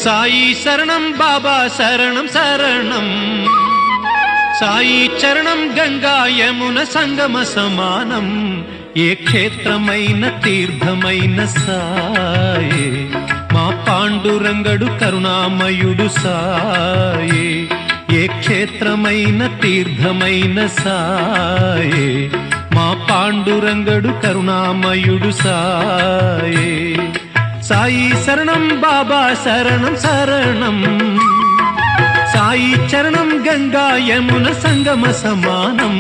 సాయి శరణం బాబా శరణం శరణం, సాయి చరణం గంగా యమున సంగమ సమానం. ఏ క్షేత్రమైన తీర్థమైన సాయే, మా పాండురంగడు కరుణామయుడు సాయే. ఏ క్షేత్రమైన తీర్థమైన సాయే, మా పాండురంగడు కరుణామయుడు సాయే. సాయి శరణం బాబా శరణం శరణం, సాయి చరణం గంగా యమున సంగమ సమానం.